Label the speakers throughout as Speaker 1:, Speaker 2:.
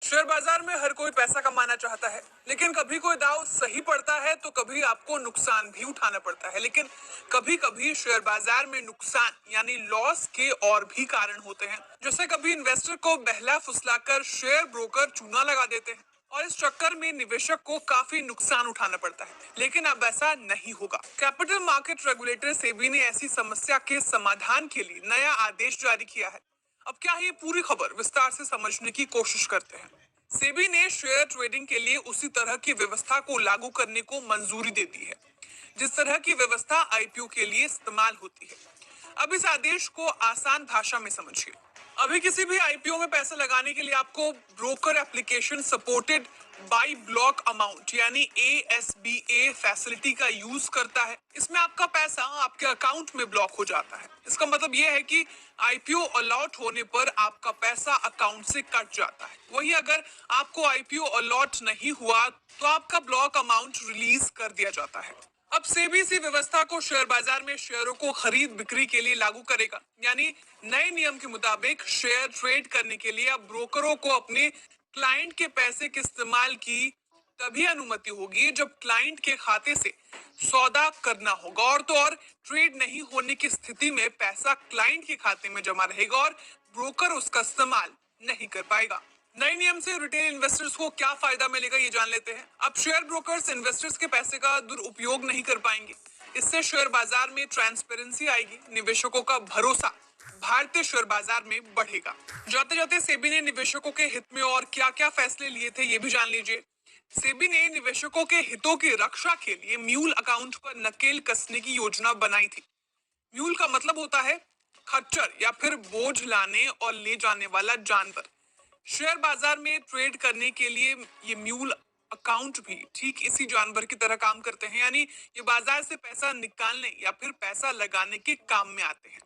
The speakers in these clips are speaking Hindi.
Speaker 1: शेयर बाजार में हर कोई पैसा कमाना चाहता है, लेकिन कभी कोई दाव सही पड़ता है तो कभी आपको नुकसान भी उठाना पड़ता है। लेकिन कभी कभी शेयर बाजार में नुकसान यानी लॉस के और भी कारण होते हैं। जैसे कभी इन्वेस्टर को बहला फुसलाकर शेयर ब्रोकर चूना लगा देते हैं और इस चक्कर में निवेशक को काफी नुकसान उठाना पड़ता है। लेकिन अब ऐसा नहीं होगा। कैपिटल मार्केट रेगुलेटर सेबी ने ऐसी समस्या के समाधान के लिए नया आदेश जारी किया है। अब क्या है, ये पूरी खबर विस्तार से समझने की कोशिश करते हैं। सेबी ने शेयर ट्रेडिंग के लिए उसी तरह की व्यवस्था को लागू करने को मंजूरी दे दी है जिस तरह की व्यवस्था आईपीओ के लिए इस्तेमाल होती है। अब इस आदेश को आसान भाषा में समझिए। अभी किसी भी आईपीओ में पैसा लगाने के लिए आपको broker application supported by block amount यानी ASBA फैसिलिटी का यूज करता है। इसमें आपका पैसा आपके अकाउंट में ब्लॉक हो जाता है। इसका मतलब यह है कि आईपीओ अलॉट होने पर आपका पैसा अकाउंट से कट जाता है। वहीं अगर आपको आईपीओ अलॉट नहीं हुआ तो आपका ब्लॉक अमाउंट रिलीज कर दिया जाता है। अब सेबी इसी व्यवस्था को शेयर बाजार में शेयरों को खरीद बिक्री के लिए लागू करेगा। यानी नए नियम के मुताबिक शेयर ट्रेड करने के लिए अब ब्रोकरों को अपने क्लाइंट के पैसे के इस्तेमाल की तभी अनुमति होगी जब क्लाइंट के खाते से सौदा करना होगा। और तो और ट्रेड नहीं होने की स्थिति में पैसा क्लाइंट के खाते में जमा रहेगा और ब्रोकर उसका इस्तेमाल नहीं कर पाएगा। नए नियम से रिटेल इन्वेस्टर्स को क्या फायदा मिलेगा, ये जान लेते हैं। अब शेयर ब्रोकर्स इन्वेस्टर्स के पैसे का दुरुपयोग नहीं कर पाएंगे। इससे शेयर बाजार में ट्रांसपेरेंसी आएगी, निवेशकों का भरोसा भारतीय शेयर बाजार में बढ़ेगा। जाते जाते सेबी ने निवेशकों के हित में और क्या क्या फैसले लिए थे, ये भी जान लीजिए। सेबी ने निवेशकों के हितों की रक्षा के लिए म्यूल अकाउंट पर नकेल कसने की योजना बनाई थी। म्यूल का मतलब होता है खच्चर या फिर बोझ लाने और ले जाने वाला जानवर। शेयर बाजार में ट्रेड करने के लिए ये म्यूल अकाउंट भी ठीक इसी जानवर की तरह काम करते हैं। यानी ये बाजार से पैसा निकालने या फिर पैसा लगाने के काम में आते हैं।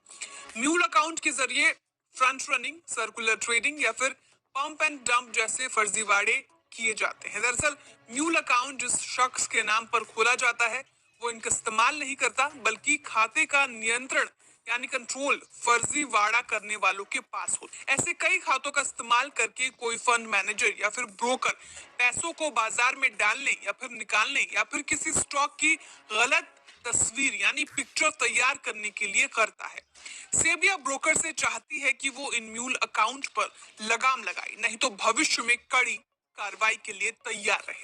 Speaker 1: म्यूल अकाउंट के जरिए फ्रंट रनिंग, सर्कुलर ट्रेडिंग या फिर पंप एंड डंप जैसे फर्जीवाड़े किए जाते हैं। दरअसल म्यूल अकाउंट जिस शख्स के नाम पर खोला जाता है वो इनका इस्तेमाल नहीं करता, बल्कि खाते का नियंत्रण यानी कंट्रोल फर्जीवाड़ा करने वालों के पास होता है। ऐसे कई खातों का इस्तेमाल करके कोई फंड मैनेजर या फिर ब्रोकर पैसों को बाजार में डालने या फिर निकालने या फिर किसी स्टॉक की गलत तस्वीर यानी पिक्चर तैयार करने के लिए करता है। सेबी अब ब्रोकर से चाहती है कि वो इन म्यूल अकाउंट पर लगाम लगाए, नहीं तो भविष्य में कड़ी कार्रवाई के लिए तैयार रहे।